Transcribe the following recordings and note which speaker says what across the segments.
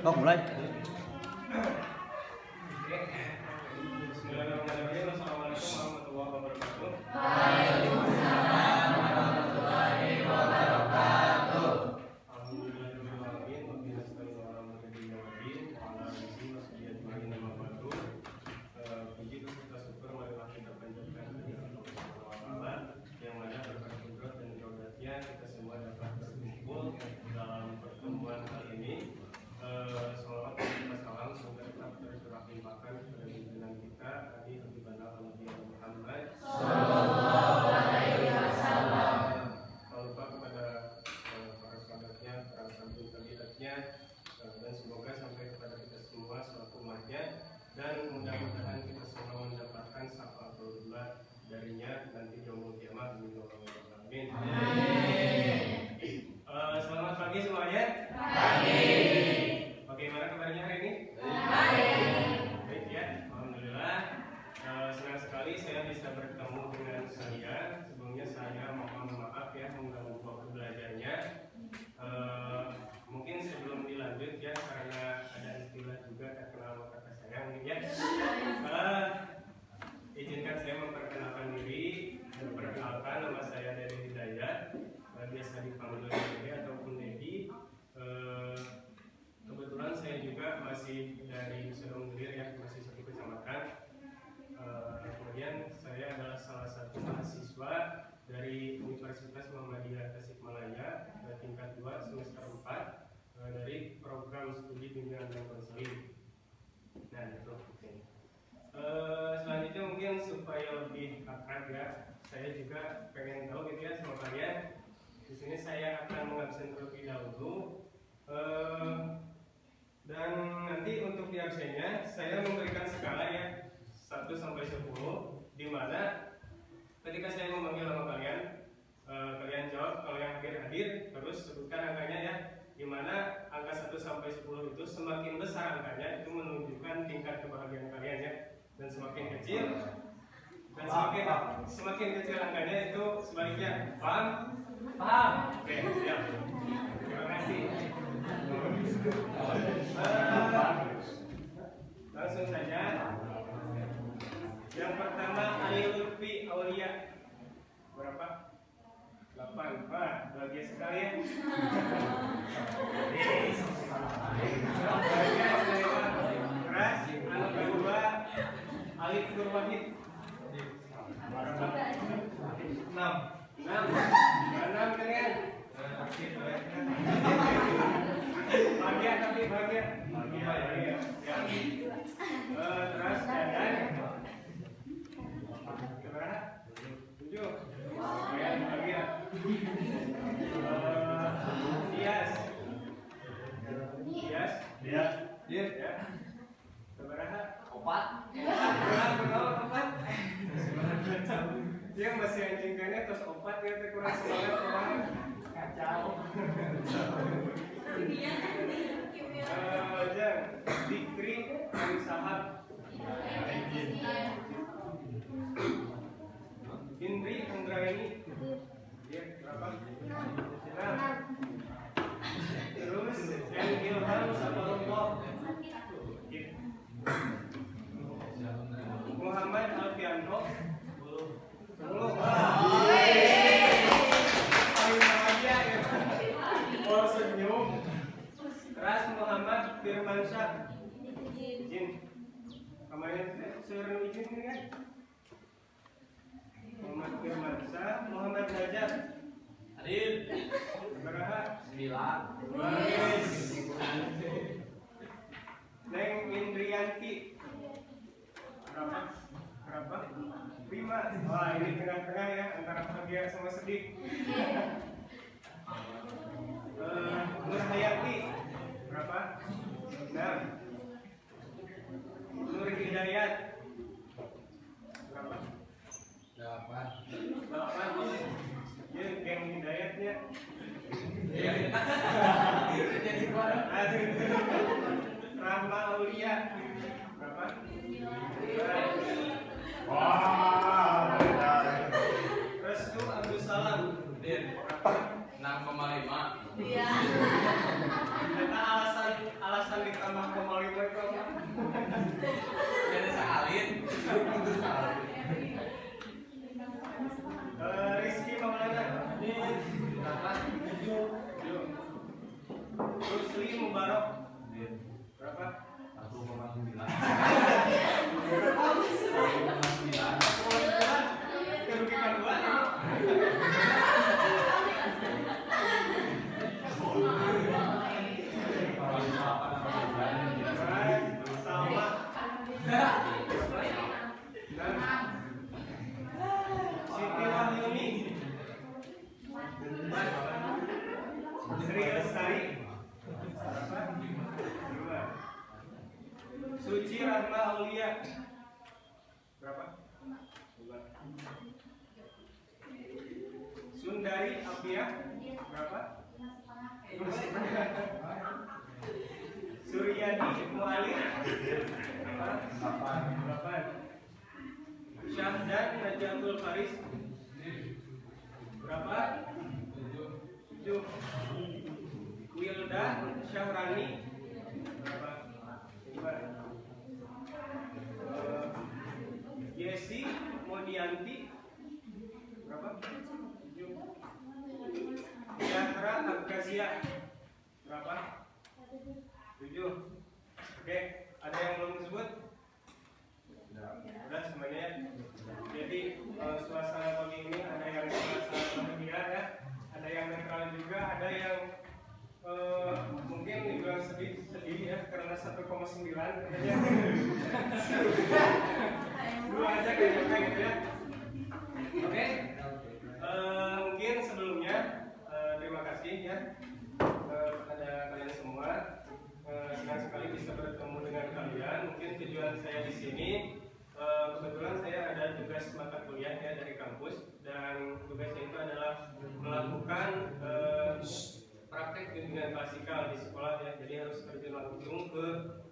Speaker 1: Sok mulai.
Speaker 2: Bismillahirrahmanirrahim. Assalamualaikum warahmatullahi wabarakatuh.
Speaker 3: Waalaikumsalam warahmatullahi wabarakatuh.
Speaker 2: Alhamdulillahirrahmanirrahim. Wabillahi ala muhammadin wa ala alihi wa sahbihi ajma'in amma ba'du. Puji dan syukur marilah kita panjatkan kepada Allah Subhanahu wa taala yang mana berkat kudrat dan karunia kita semua dapat berkumpul dalam pertemuan kali ini. Salawat dan salam semoga tetap tercurah limpahkan kepada pimpinan kita Nabi Habibana Nabi Muhammad
Speaker 3: Sallallahu alaihi wasallam.
Speaker 2: Tak lupa kepada para sahabatnya, para sahabat kandidatnya, dan semoga sampai kepada kita semua selaku umatnya, dan mudah-mudahan kita semua mendapatkan syafaatullah darinya nanti yaumul qiyamah. Amin. Selamat pagi semuanya.
Speaker 3: Pagi.
Speaker 2: Bagaimana kabarnya hari ini? Baik ya, alhamdulillah. Senang sekali saya bisa bertemu dengan kalian. Sebelumnya saya mohon maaf ya mengganggu waktu belajarnya. Mungkin sebelum dilanjut ya, karena ada istilah juga tak kenal kata saya mungkin ya. Izinkan saya memperkenalkan diri. Perkenalkan, nama saya Dedi Hidayat, biasa dipanggil Dedi ataupun Dedi. Kebetulan saya juga masih dari Serung Gelir ya, masih satu kecamatan. Kemudian saya adalah salah satu mahasiswa dari Universitas Muhammadiyah Tasikmalaya tingkat 2 semester 4 dari program studi bimbingan dan konseling. Nah itu mungkin. Selanjutnya mungkin supaya lebih akrab ya, saya juga pengen tahu gitu ya sama kalian. Di sini saya akan mengabsen terlebih dahulu. Dan nanti untuk di absennya saya memberikan skala ya 1 sampai 10, di mana ketika saya memanggil nama kalian, kalian jawab kalau yang hadir, terus sebutkan angkanya ya, di mana angka 1 sampai 10 itu semakin besar angkanya itu menunjukkan tingkat kebahagiaan kalian ya, dan semakin kecil angkanya itu sebaliknya. Paham? Paham. Oke, siap. Terima kasih. Langsung saja. Yang pertama Ali Lutfi Aulia. Berapa? 8. Wah, bahagia sekali ya. Keras. Anak kedua Ali Nurwahid. 6. 6 dengan bahagia tapi bahagia ya. Terus dan keberapa? 7. Bahagia. Dias ya. Keberapa? 4. Dia masih anjingkannya terus 4 ya, kurang semangat orang kacau. Dikri dari Sahab. Indri Anggraini. Dia berapa? 6. Terus yang Ilham Sabarullah. Muhammad Alfianto. 10. Paling bahagia ya. Orang senyum. Terus Muhammad Firmansyah. Izin. Kemarin suruh izin ini kan? Muhammad Firmansyah, Muhammad Najat.
Speaker 1: Hadir.
Speaker 2: Berapa?
Speaker 1: 9.
Speaker 2: Neng Indrianti. Berapa? 5. Wah, ini tengah-tengah ya, antara bahagia sama sedih. Nur Hayati. Berapa? 6. Nur Hidayat. Berapa? 8. Ya, geng Hidayatnya. Rahma Aulia. Berapa? 9. Restu Abdul Salam.
Speaker 1: 6,5.
Speaker 3: Iya.
Speaker 2: Kata alasan tambah pemaling lagi.
Speaker 1: Jadi salin.
Speaker 2: Rizky Maulana.
Speaker 1: Berapa?
Speaker 2: 7. Rusli Mubarok. Berapa?
Speaker 1: 1,9.
Speaker 2: Kerugian dua. Sama. Siti Wahyuni. Sri Lestari. Berapa? 2. Suci Rahma Aulia. Berapa? 2. Sundari Afiah. Berapa? 1. Suryadi Mu'alif. Berapa? 8. Syahdan Najatul Faris. Berapa? 7. Wilda Syahrani. Berapa? 5. Yesi Modianti. Berapa? 7. Yahra Abkazia. Berapa? 7. Oke, ada yang belum disebut? Udah semuanya ya. Jadi suasana pagi ini ada yang suasana bahagia ya, ada yang netral juga, ada yang mungkin juga sedih ya karena 1,9 katanya. Dua aja kayaknya gitu ya. Oke. Mungkin sebelumnya terima kasih ya kepada kalian semua. Senang sekali bisa bertemu dengan kalian. Mungkin tujuan saya di sini kebetulan saya ada tugas mata kuliah ya dari kampus, dan tugasnya itu adalah melakukan praktek bimbingan klasikal di sekolah ya. Jadi harus terjun langsung ke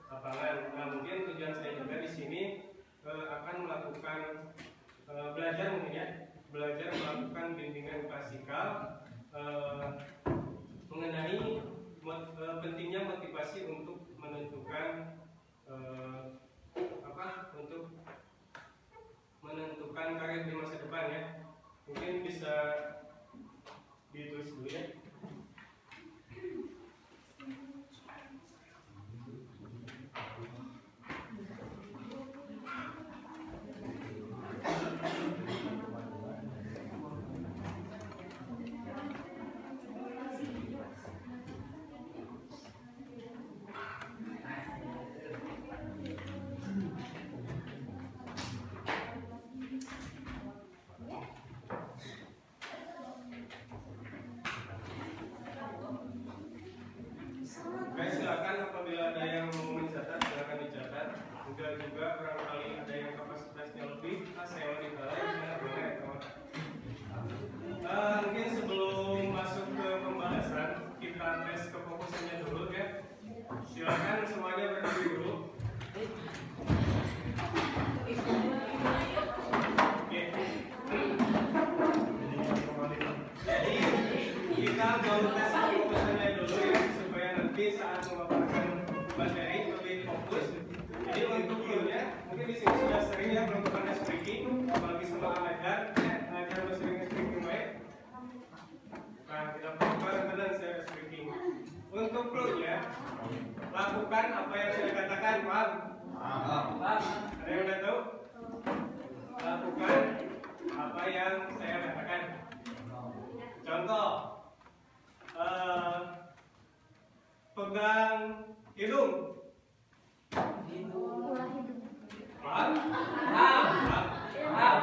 Speaker 2: lapangan. Nah, mungkin tujuan saya juga di sini akan melakukan belajar mungkin ya, belajar melakukan bimbingan klasikal mengenai pentingnya motivasi untuk menentukan untuk menentukan karir di masa depan ya. Mungkin bisa ditulis dulu ya. Silakan apabila ada yang mau mencatat silakan dicatat. Juga barangkali ada yang kapasitasnya lebih, saya mau ditarik boleh. Mungkin sebelum masuk ke pembahasan kita tes kefokusannya dulu ya. Silakan semuanya berdiri dulu. Oke. Jadi kita mau tes kefokusannya dulu ya, supaya nanti saat memaparkan materi lebih fokus. Jadi untuk filmnya mungkin di sini sudah sering ya melakukan speaking, apalagi sama ajar harus sering speaking baik. Nah, kita perhatikan saya speaking. Untuk filmnya lakukan apa yang saya katakan, paham? Ada yang udah tahu? Lakukan apa yang saya katakan. Contoh, pegang hidung. Paham? Paham?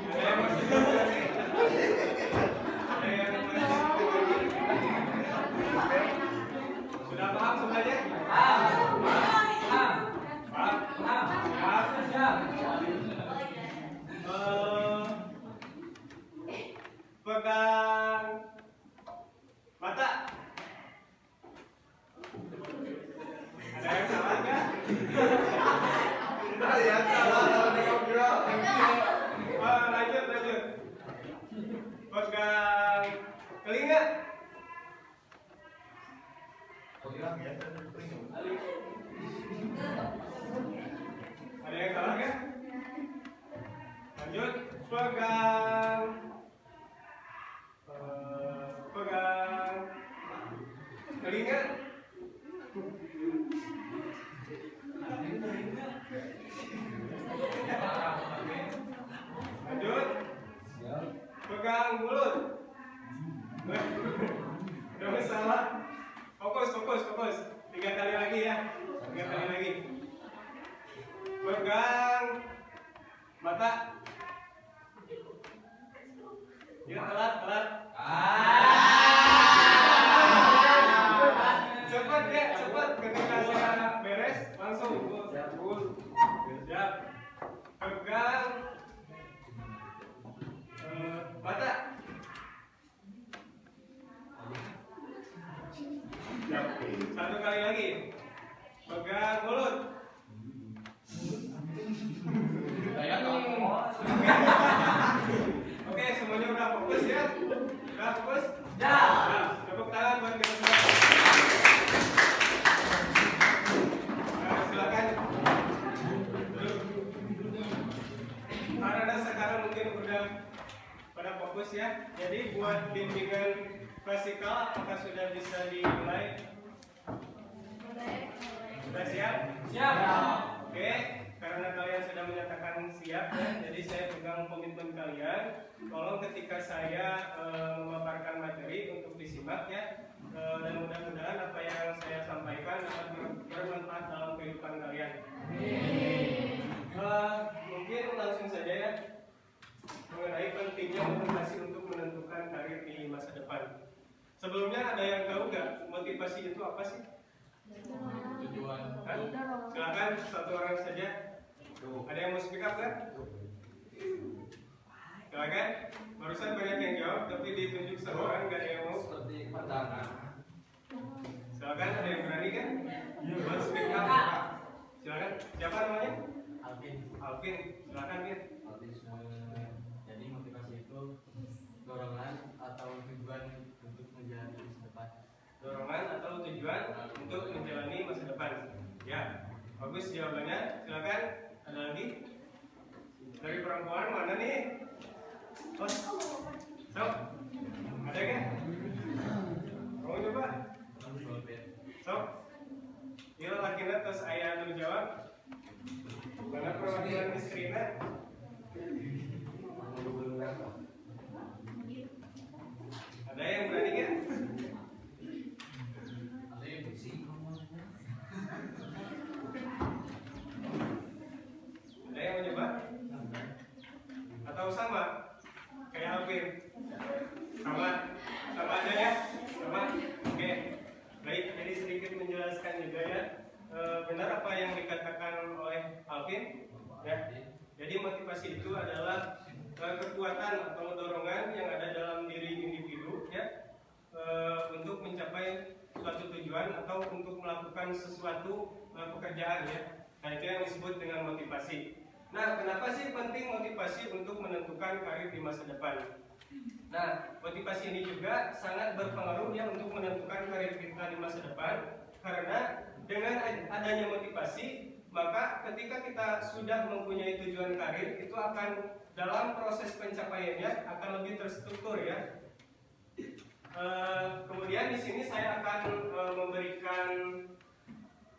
Speaker 2: Ada yang masih ada yang masih sudah paham semuanya? Pegang mata. Ada yang salah nggak?
Speaker 3: Ya salah
Speaker 2: Lanjut. Pegang telinga.
Speaker 3: Pegang
Speaker 2: Ada yang salah kan? Lanjut, pegang. Pegang. Telinga. Lanjut. Pegang mulut. Udah masalah. Fokus. 3 kali lagi ya. 3 kali lagi. Pegang mata. Ya, telat. Cepat. Ketika saya beres, langsung siap. Pegang mata. Siap. 1 kali lagi. Pegang mulut. Oke, semuanya udah fokus ya? Udah fokus? Ya. Tepuk tangan buat kita semua. Silakan. Karena sekarang mungkin udah pada fokus ya. Jadi buat bimbingan klasikal apakah sudah bisa dimulai? Sudah siap? Siap. Oke. Karena kalian sudah menyatakan siap ya, jadi saya pegang komitmen kalian. Tolong ketika saya memaparkan materi untuk disimak ya, dan mudah-mudahan apa yang saya sampaikan dapat bermanfaat dalam kehidupan kalian. Mungkin langsung saja ya mengenai pentingnya motivasi untuk menentukan karir di masa depan. Sebelumnya ada yang tahu nggak motivasi itu apa sih? Tujuan. Silakan satu orang saja. Ada yang mau speak up kan? Silakan. Barusan banyak yang jawab, tapi ditunjuk satu orang nggak ada yang mau.
Speaker 1: Seperti pertama.
Speaker 2: Silakan, ada yang berani kan? Buat speak up. Silakan. Siapa namanya? Alvin. Silakan Vin.
Speaker 1: Jadi motivasi itu dorongan atau tujuan untuk menjalani masa depan.
Speaker 2: Dorongan atau tujuan untuk menjalani masa depan. Ya, bagus jawabannya. Silakan. Ada lagi? Dari perempuan mana nih? Oh, sok. Ada kan? Mau coba? Sok. Iya lakinya terus ayah anu jawab. Mana perwakilan istrina? Ada yang berani kan? Ada yang mau coba? Atau sama? Kayak Alvin? Sama aja ya? Sama? Oke. Baik, jadi sedikit menjelaskan juga ya. Benar apa yang dikatakan oleh Alvin? Ya. Jadi motivasi itu adalah kekuatan atau dorongan yang ada dalam diri individu ya, untuk mencapai suatu tujuan atau untuk melakukan sesuatu pekerjaan ya. Nah, itu yang disebut dengan motivasi. Nah, kenapa sih penting motivasi untuk menentukan karir di masa depan? Nah, motivasi ini juga sangat berpengaruh ya untuk menentukan karir kita di masa depan, karena dengan adanya motivasi, maka ketika kita sudah mempunyai tujuan karir, itu akan dalam proses pencapaiannya akan lebih terstruktur ya. Kemudian di sini saya akan memberikan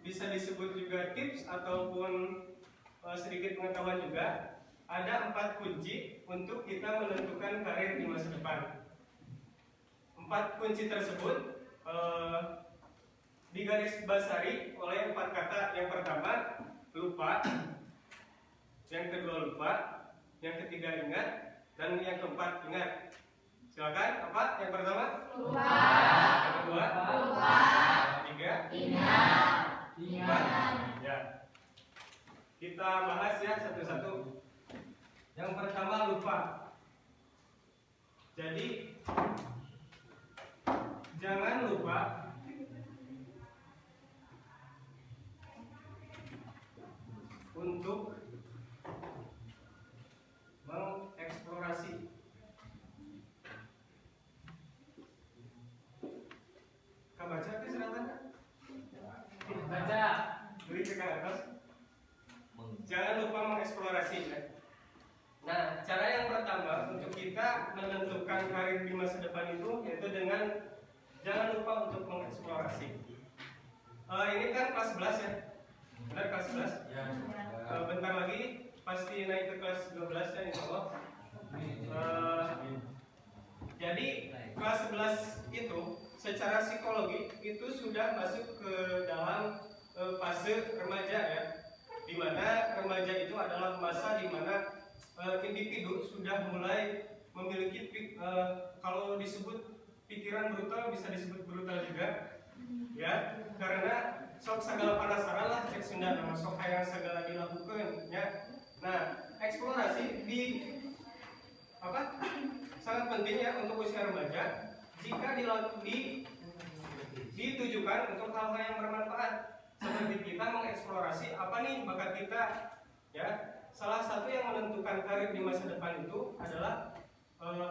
Speaker 2: bisa disebut juga tips ataupun sedikit pengetahuan juga. Ada 4 kunci untuk kita menentukan karir di masa depan. 4 kunci tersebut digaris basahi oleh 4 kata. Yang pertama lupa, yang kedua lupa, yang ketiga ingat, dan yang keempat ingat. Silakan, apa? Yang pertama
Speaker 3: Lupa.
Speaker 2: Yang kedua
Speaker 3: Lupa.
Speaker 2: Yang ketiga
Speaker 3: Ingat.
Speaker 2: Ya. Kita bahas ya satu-satu. Yang pertama lupa. Jadi jangan lupa untuk mengeksplorasi kebaca itu silakan. atas. Jangan lupa mengeksplorasi ya. Nah, cara yang pertama untuk kita menentukan karir di masa depan itu yaitu dengan jangan lupa untuk mengeksplorasi. Ini kan kelas 11 ya. Benar kelas 11?
Speaker 1: Ya.
Speaker 2: Bentar lagi pasti naik ke kelas 12 ya insyaallah. Jadi kelas 11 itu secara psikologi itu sudah masuk ke dalam fase remaja ya. Di mana remaja itu adalah masa di mana individu sudah mulai memiliki kalau disebut pikiran brutal bisa disebut brutal juga ya, karena sok segala penasaran lah cek Sunda nama sok hayang segala dilakukan ya. Nah, eksplorasi sangat penting ya untuk usia remaja jika ditujukan untuk hal-hal yang bermanfaat seperti kita mengeksplorasi apa nih bakat kita ya. Salah satu yang menentukan karir di masa depan itu adalah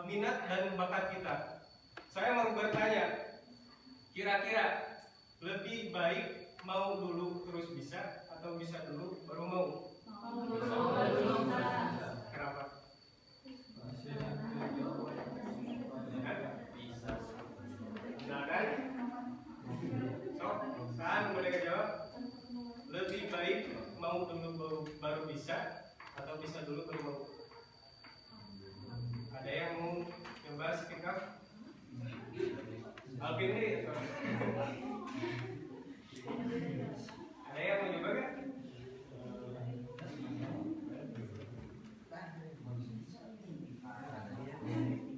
Speaker 2: minat dan bakat kita. Saya mau bertanya, kira-kira lebih baik mau dulu terus bisa atau bisa dulu baru mau? Kenapa?
Speaker 1: Bisa.
Speaker 2: Nah kan? Sok, kan boleh jawab? Lebih baik mau dulu baru bisa atau bisa dulu baru mau? Ada yang mau coba speak up? Alvin nih? Ada yang mau coba kan?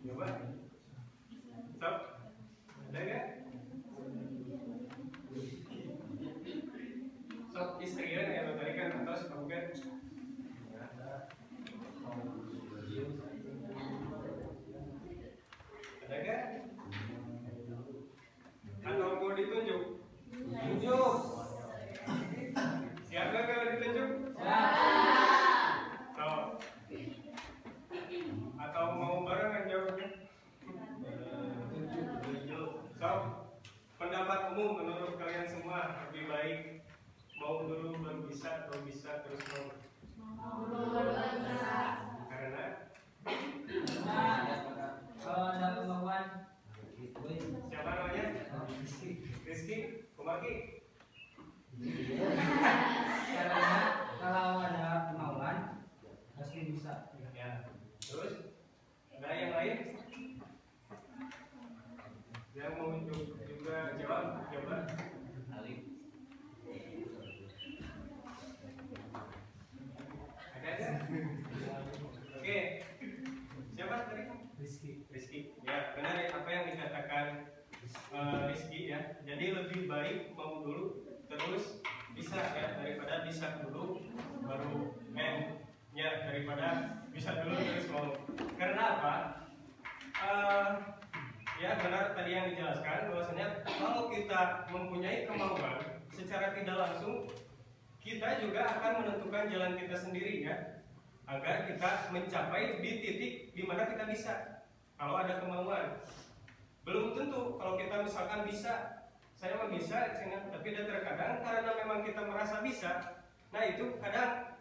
Speaker 2: Coba? Sok? Ada nggak? Sok istrian ya lo tadi kan atas kamu kan? Ada nggak? Atau mau ditunjuk? Tunjuk. Siap nggak kalau ditunjuk? Siap. Atau mau barengan jawabnya? So, pendapat umum menurut kalian semua lebih baik mau dulu baru bisa atau bisa terus mau? Karena
Speaker 3: Kalau ada kemauan,
Speaker 2: siapa namanya? Rizky, Kumaki.
Speaker 3: caranya kalau ada kemauan pasti bisa.
Speaker 2: Ya. Terus ada yang lain? Yang mau juga jawab? Coba. Ada? Oke. Siapa tadi? Rizky. Ya, benar ya apa yang dikatakan Rizky ya. Jadi lebih baik mau dulu terus bisa ya daripada bisa dulu baru ya daripada bisa dulu terus mau. Karena apa? Ya benar tadi yang dijelaskan bahwasanya kalau kita mempunyai kemauan secara tidak langsung kita juga akan menentukan jalan kita sendiri ya agar kita mencapai di titik di mana kita bisa. Kalau ada kemauan, belum tentu kalau kita misalkan bisa, saya mah bisa, tapi terkadang karena memang kita merasa bisa, nah itu kadang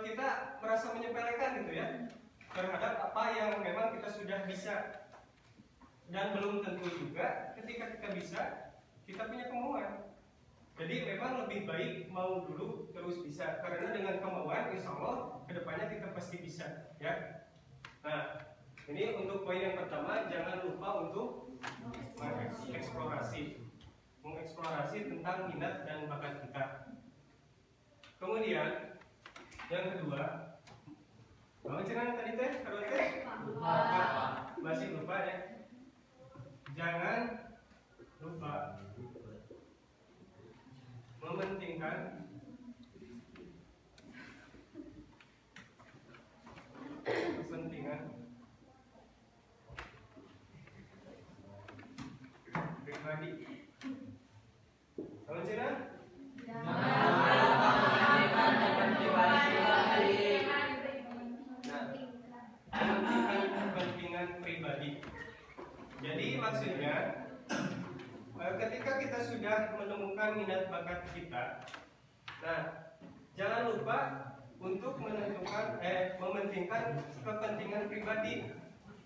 Speaker 2: kita merasa menyepelekan gitu ya terhadap apa yang memang kita sudah bisa. Dan belum tentu juga ketika kita bisa, kita punya kemauan. Jadi memang lebih baik mau dulu terus bisa, karena dengan kemauan insya Allah kedepannya kita pasti bisa ya. Nah ini untuk poin yang pertama, jangan lupa untuk mengeksplorasi tentang minat dan bakat kita. Kemudian yang kedua, cerita tadi teh, kalau teh masih lupa ya. Jangan lupa mementingkan kepentingan pribadi. Kalau cina? Kepentingan pribadi. Jadi maksudnya ketika kita sudah menemukan minat bakat kita, Nah, jangan lupa untuk mementingkan kepentingan pribadi.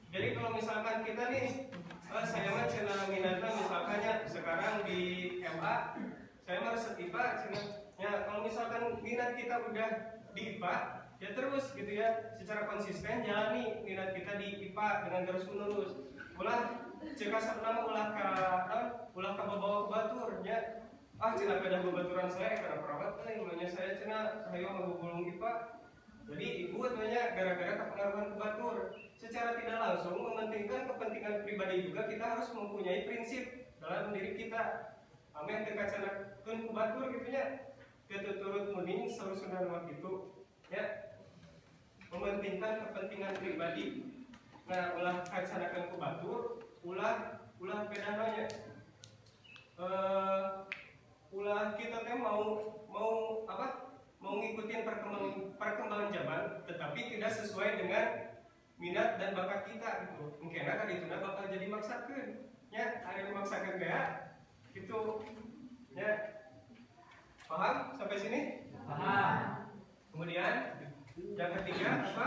Speaker 2: Jadi kalau misalkan kita nih, saya mah cenah minatna misalkannya sekarang di MA, saya mah resep IPA cenah. Ya, kalau misalkan minat kita udah di IPA, ya terus gitu ya, secara konsisten jalani minat kita di IPA dengan terus menerus. Ulah cek nama ulah ka bawa ke batur nya. Cenah beda babaturan saya karena perawat namanya saya cenah hayo ngagugulung IPA. Jadi ibu katanya gara-gara kepengaruhan ke batur. Secara tidak langsung mementingkan kepentingan pribadi juga, kita harus mempunyai prinsip dalam diri kita. Amin teka canakeun ku batur gitu nya. Ketuturut muning salusunan waktu itu ya. Mementingkan kepentingan pribadi. Nah, ulah kacanakeun ku batur, ulah pedanonya. Ulah kita teh mau ngikutin perkembangan zaman, tetapi tidak sesuai dengan minat dan bakat kita gitu. Mungkin kan itu bakal jadi maksakeun. Ya, ada maksakeun gaya gitu. Ya. Paham sampai sini?
Speaker 3: Paham.
Speaker 2: Kemudian yang ketiga apa?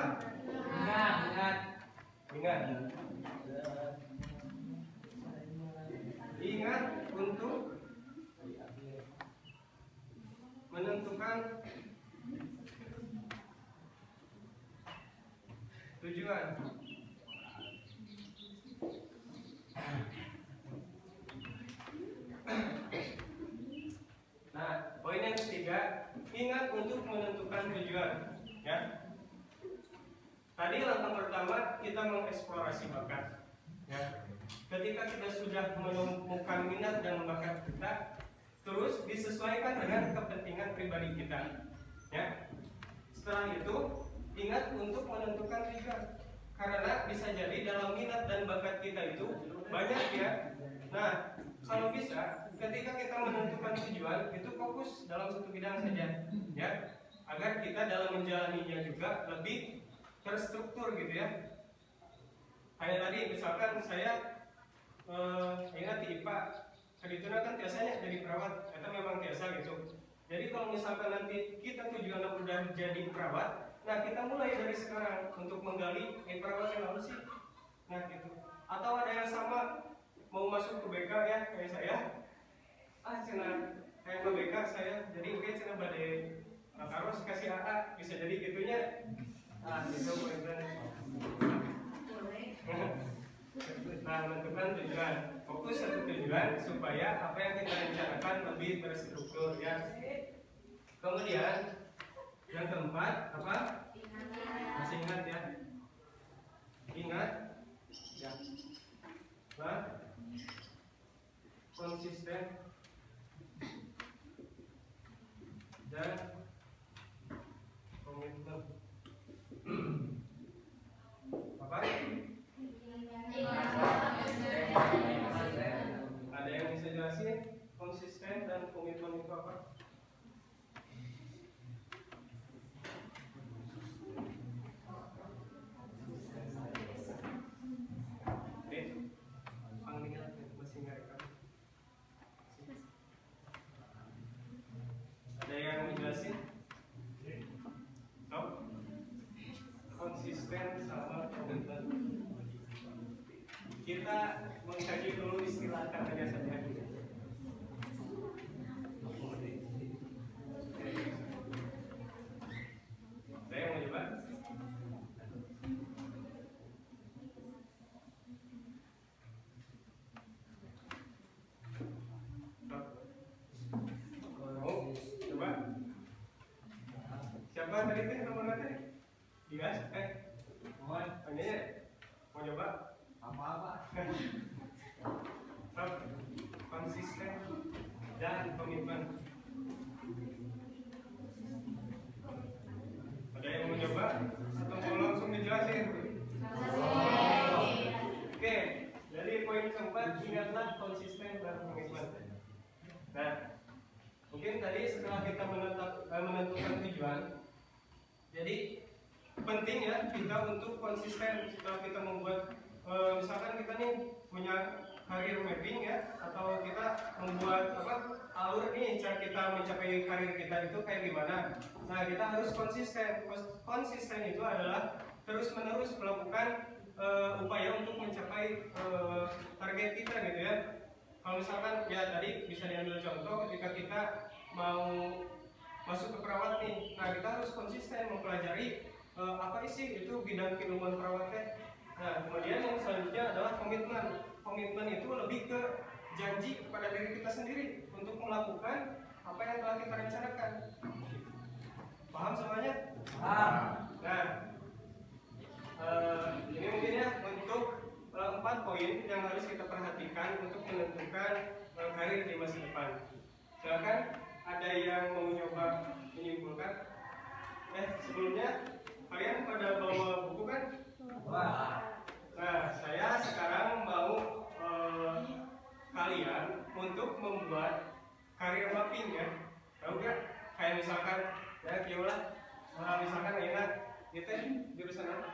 Speaker 2: Ingat. Ingat untuk menentukan tujuan. Nah, poin yang ketiga, ingat untuk menentukan tujuan. Ya. Tadi langkah pertama kita mengeksplorasi bakat. Ya. Ketika kita sudah menemukan minat dan bakat kita, terus disesuaikan dengan kepentingan pribadi kita. Ya. Setelah itu, ingat untuk menentukan tujuan. Karena bisa jadi dalam minat dan bakat kita itu banyak ya. Nah, kalau bisa, ketika kita menentukan tujuan, itu fokus dalam satu bidang saja, ya, agar kita dalam menjalaninya juga lebih terstruktur gitu ya. Kayak tadi, misalkan saya ingat di IPA, sedikitnya kan biasanya jadi perawat, itu memang biasa gitu. Jadi kalau misalkan nanti kita tujuannya udah jadi perawat, nah kita mulai dari sekarang untuk menggali perawat yang apa sih, nah gitu. Atau ada yang sama mau masuk ke BK ya kayak saya, cenah kayak ke BK saya, jadi mungkin cenah badai harus kasih AA, bisa jadi gitunya. Itu poinnya. Nah, menentukan tujuan, fokus satu tujuan supaya apa yang kita rencanakan lebih terstruktur ya. Kemudian yang keempat apa? Masih ingat ya? Ingat ya. Nah, konsisten dan komitmen. Apa? Ada yang bisa jelasin konsisten dan komitmen itu apa? Ada yang menjelasin? No? Konsisten sama komitmen. Kita mengkaji dulu istilah katanya saja. Saya mau coba. Coba. Siapa tadi teh nomor tadi? Dias? Tanya mau coba?
Speaker 1: Apa-apa.
Speaker 2: Konsisten dan komitmen. Ada yang mau coba atau mau langsung dijelasin? Oke, jadi poin keempat, ingatlah konsisten dan komitmen. Nah, mungkin tadi setelah kita menentukan tujuan, jadi penting ya kita untuk konsisten setelah kita membuat misalkan kita nih punya career mapping ya, atau kita membuat alur nih cara kita mencapai karir kita itu kayak gimana. Nah, kita harus konsisten. Konsisten itu adalah terus menerus melakukan upaya untuk mencapai target kita gitu ya. Kalau misalkan ya tadi bisa diambil contoh ketika kita mau masuk ke perawat nih, nah kita harus konsisten mempelajari apa sih itu bidang keilmuan perawatnya. Nah, kemudian yang selanjutnya adalah komitmen. Komitmen itu lebih ke janji kepada diri kita sendiri untuk melakukan apa yang telah kita rencanakan. Paham semuanya?
Speaker 3: Paham.
Speaker 2: Nah, ini mungkin ya untuk 4 poin yang harus kita perhatikan untuk menentukan karir di masa depan. Silakan, ada yang mau coba menyimpulkan? Sebelumnya kalian pada bawa buku kan? Nah, saya sekarang mau kalian untuk membuat karir mapping ya. Tahu nggak? Kayak misalkan ya gimana? Misalkan Aina, gitu jurusan apa?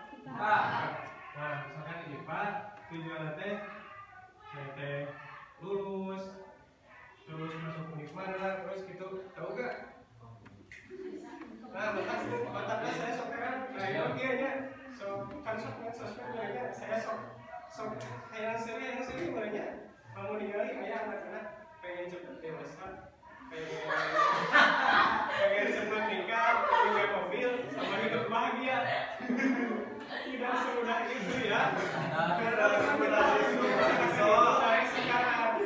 Speaker 2: Nah, misalkan di IPA tujuannya saya lulus, terus masuk univ mana, terus gitu, tahu nggak? Nah, mantapnya saya sok kan, nah itu dia nya, kan sok sosmed saya sok yang seri banyak, mau ningali kayak anak-anak pengen cepet dewasa, pengen cepet nikah, punya mobil, sama hidup bahagia. Tidak semudah itu ya. Tidak semudah itu. Sekarang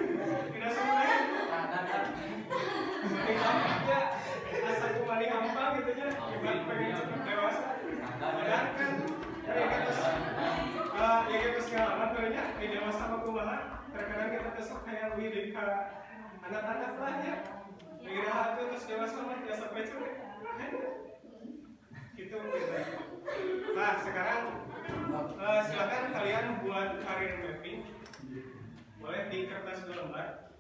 Speaker 2: tidak semudah itu. Ya, asal kembali hampa gitu ya. Juga pengen cepat dewasa. Padahal kan ya kita segala banyak di dewasa sama kumaha. Terkadang kita besok kayak lebih ke anak-anak lah ya. Kira itu terus dewasa mah biasa pecah. Gitu. Nah, sekarang silakan kalian buat career mapping. Boleh di kertas 2 lembar.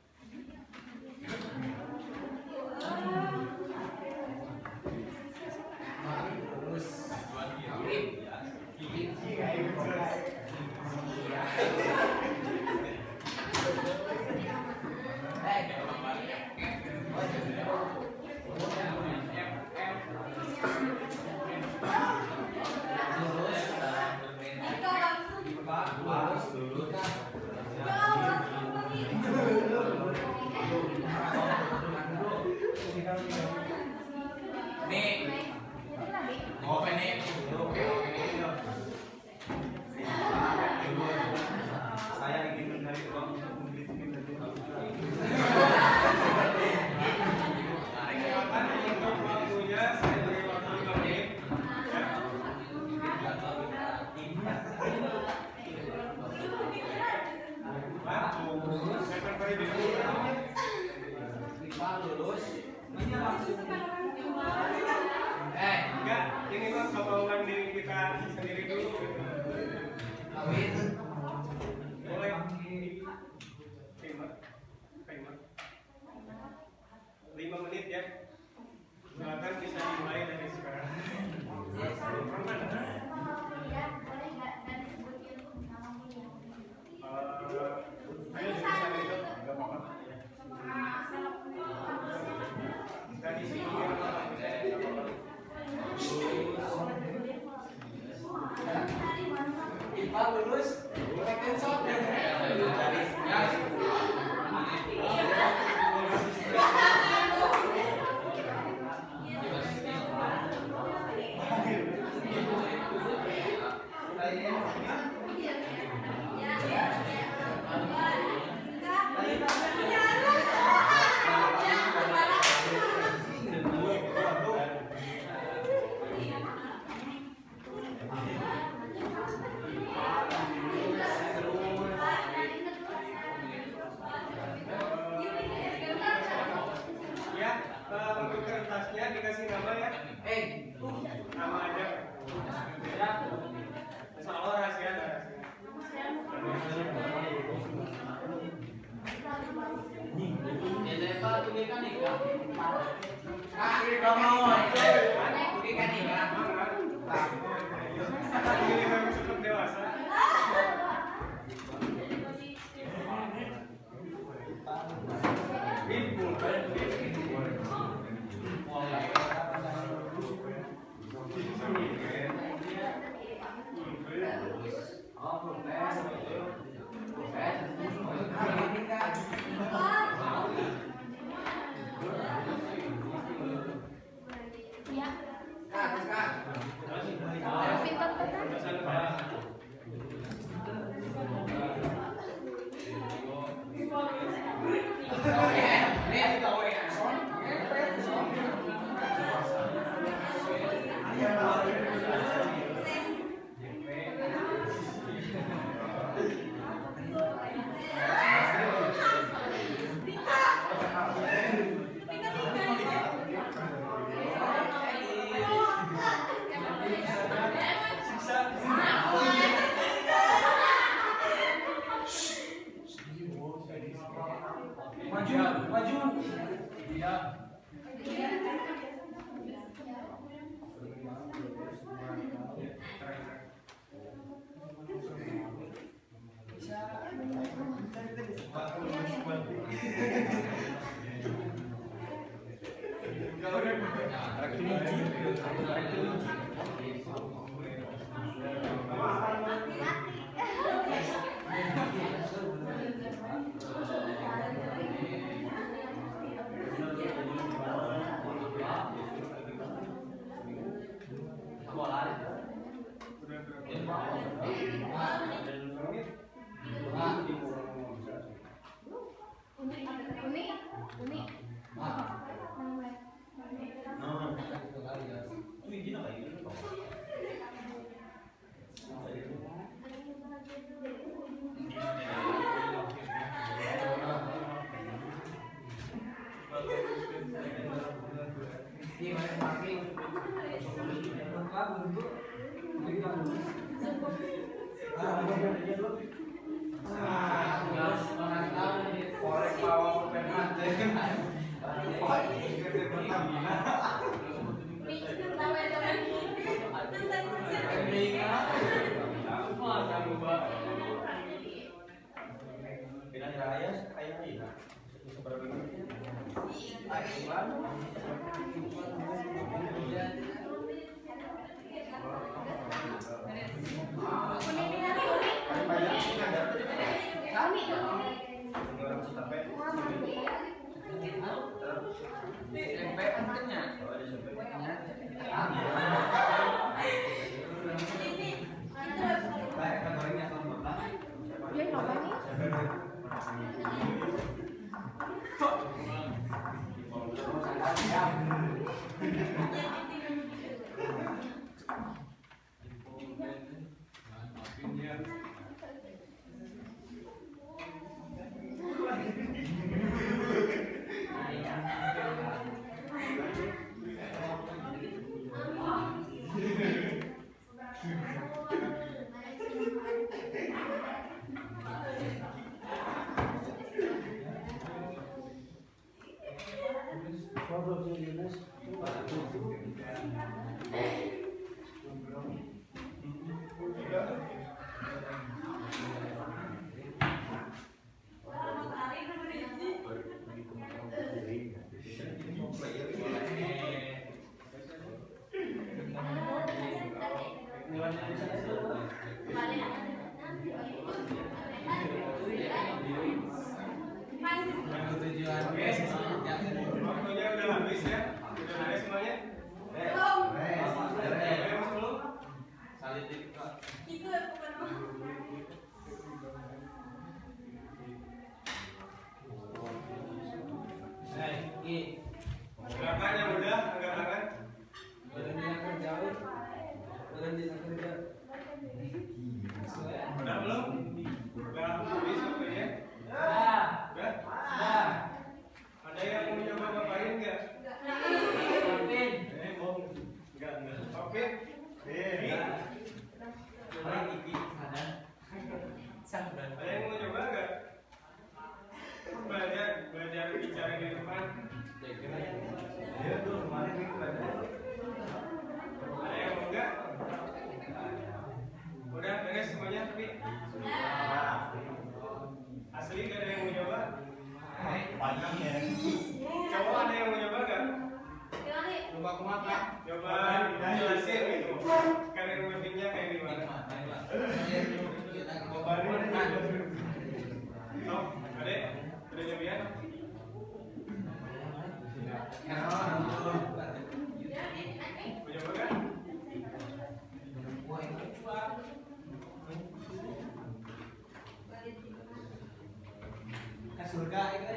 Speaker 2: Enggak, ini mah kemauan diri kita sendiri dulu. Boleh. Timer. 5 menit ya. Silakan bisa dimulai dari sekarang. Ayo jurusan itu enggak apa-apa. Dari sini IPA lulus, Microsoft untuk kertasnya dikasih nama ya. Nama aja. Insya Allah rahasia. Ini harus cepat dewasa. Waktunya udah habis ya. Udah beres semuanya? Gerakan yang udah, gerakan. Udah belum? Udah habis waktunya? Udah? Ada yang mau coba ngapain nggak? Enggak. Oke. Ada yang mau coba nggak? Belajar bicara di depan. Ada yang mau nggak? Udah beres semuanya tapi asli nggak ada yang mau coba? Cowok ada yang mau coba nggak?
Speaker 1: Coba kemana?
Speaker 2: Coba jelasin gitu. Karir weddingnya kayak gimana? Oh, adek, udah jadian? Mau coba kan?
Speaker 3: Surga itu.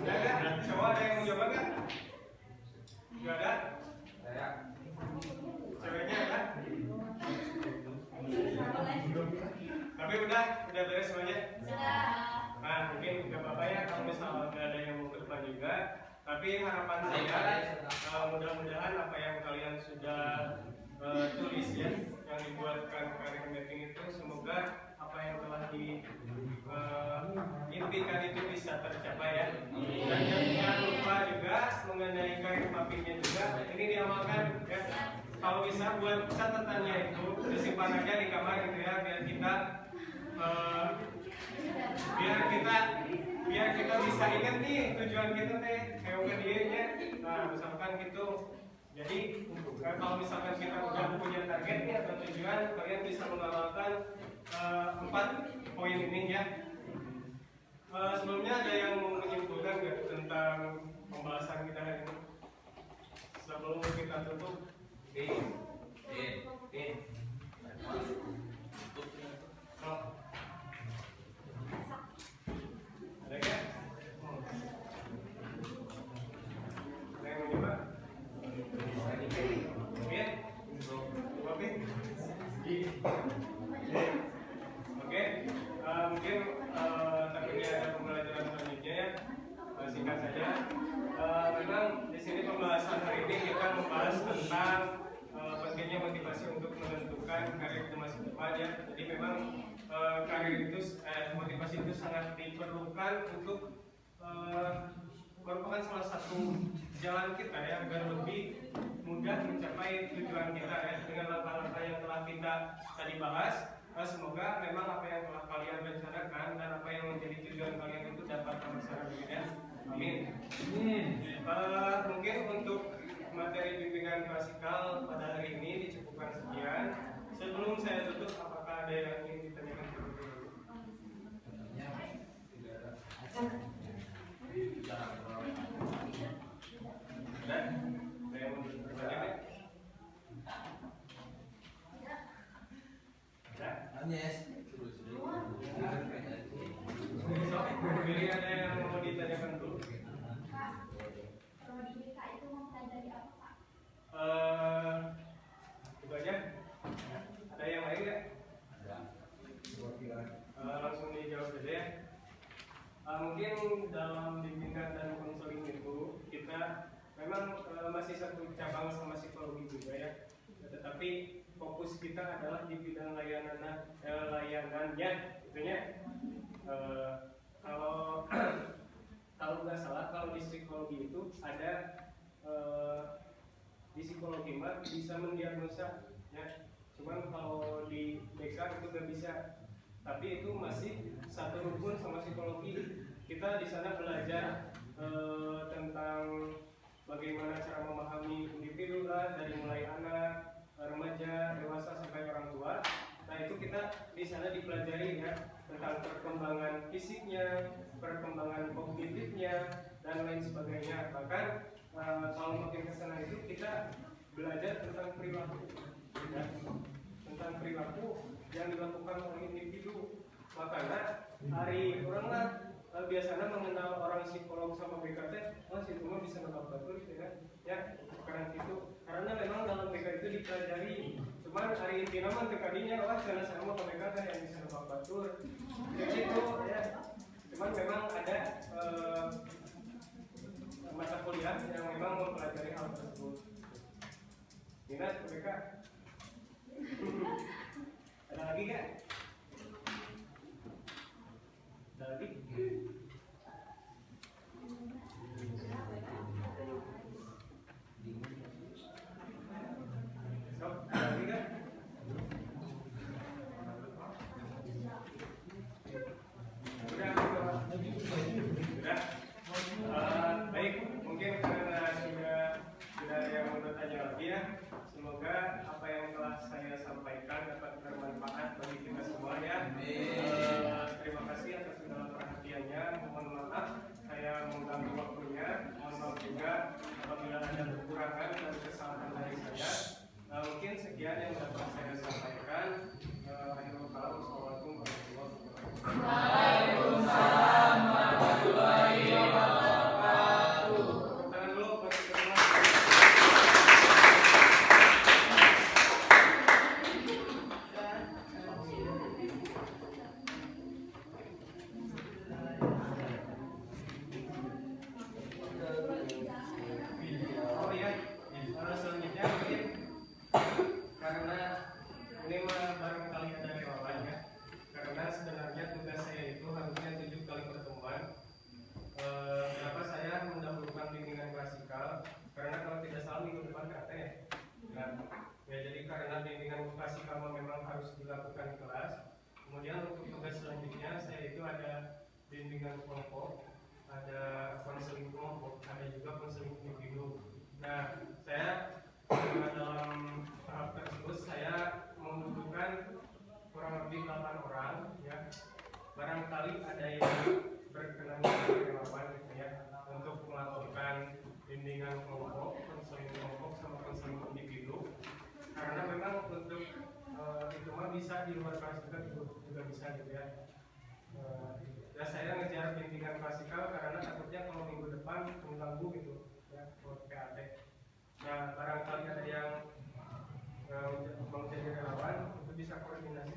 Speaker 2: Udah nggak? Cowok ada yang mau coba nggak? Nggak ada? Ceweknya ada? Tapi udah beres semuanya? Nah, mungkin nggak apa-apa ya kalau misalnya nggak ada yang mau ke depan juga. Tapi harapan saya mudah-mudahan apa yang kalian sudah tulis ya, yang dibuatkan karir mapping itu, semoga apa yang telah diimpikan itu bisa tercapai ya. Dan jangan lupa juga mengenai karir mappingnya juga, ini diamalkan ya. Kalau bisa buat catatannya itu disimpan aja di kamar gitu ya, biar kita bisa ingat nih tujuan kita teh kayak dia. Nah misalkan gitu, jadi kalau misalkan kita udah punya target nih atau tujuan, kalian bisa mengamalkan 4 poin ini ya. Sebelumnya ada yang mau menyimpulkan nggak tentang pembahasan kita hari ini? Sebelum kita tutup, ada nggak? Ada yang mau nyoba? Oke, mungkin takutnya ada pembelajaran selanjutnya ya. Singkat saja. Memang di sini pembahasan hari ini kita membahas tentang pentingnya motivasi untuk menentukan karir di masa depan ya. Jadi memang karir itu motivasi itu sangat diperlukan untuk merupakan salah satu jalan kita ya agar lebih mudah mencapai tujuan kita ya dengan langkah-langkah yang telah kita tadi bahas. Semoga memang apa yang telah kalian rencanakan dan apa yang menjadi tujuan kalian itu dapat terlaksana ya. Amin. Mungkin untuk materi bimbingan klasikal pada hari ini dicukupkan sekian. Sebelum saya tutup, apakah ada yang ingin ditanyakan? Jadi ada yang mau ditanyakan dulu?
Speaker 4: Kalau di BK itu mempelajari apa Pak?
Speaker 2: Itu aja. Ada yang lain nggak? Langsung dijawab saja ya. Mungkin dalam bimbingan dan konseling itu kita memang masih satu cabang sama psikologi juga ya. Tetapi fokus kita adalah di bidang layanannya, itunya. Kalau nggak salah, kalau di psikologi itu ada di psikologi mah bisa mendiagnosa ya. Cuman kalau di BK itu nggak bisa. Tapi itu masih satu rukun sama psikologi. Kita di sana belajar tentang bagaimana cara memahami individu lah, dari mulai anak, remaja, dewasa sampai orang tua. Nah itu kita di sana dipelajari ya tentang perkembangan fisiknya, perkembangan kognitifnya dan lain sebagainya. Bahkan kalau makin ke sana itu kita belajar tentang perilaku, ya, tentang perilaku yang dilakukan oleh individu. Makanya hari orang lah biasanya mengenal orang psikolog sama BKT, situ mah bisa nebak batur gitu kan? Ya, karena itu karena memang dalam BK itu dipelajari. Cuman hari ini nama tekadinya karena sama ke BKT yang bisa nebak batur. Jadi itu ya. Cuman memang ada mata kuliah yang memang mempelajari hal tersebut. Minat BK? Ada lagi nggak? Ada lagi? Baik, mungkin karena sudah ada yang mau bertanya lagi ya. Semoga apa yang telah saya sampaikan dapat bermanfaat bagi kita semua ya. Terima kasih atas segala perhatiannya. Mohon maaf saya mengganggu waktunya. Mohon maaf juga apabila ada kekurangan dan kesalahan dari saya. Mungkin sekian yang dapat saya sampaikan. Akhirul kalam, wassalamualaikum warahmatullahi wabarakatuh.
Speaker 5: Waalaikumsalam warahmatullahi wabarakatuh.
Speaker 2: Tangan dulu buat semua. Oh iya, selanjutnya klasikal memang harus dilakukan di kelas. Kemudian untuk tugas selanjutnya saya itu ada bimbingan kelompok, ada konseling kelompok, ada juga konseling individu. Nah, saya dalam tahap tersebut saya membutuhkan kurang lebih 8 orang ya. Barangkali ada yang berkenan dengan relawan gitu ya untuk melakukan bimbingan kelompok, konseling kelompok sama konseling individu. Karena memang untuk itu mah bisa di luar kelas juga bisa gitu ya. Ya saya ngejar bimbingan klasikal karena takutnya kalau minggu depan mengganggu gitu ya buat PAT. Nah barangkali ada yang mau jadi relawan itu bisa koordinasi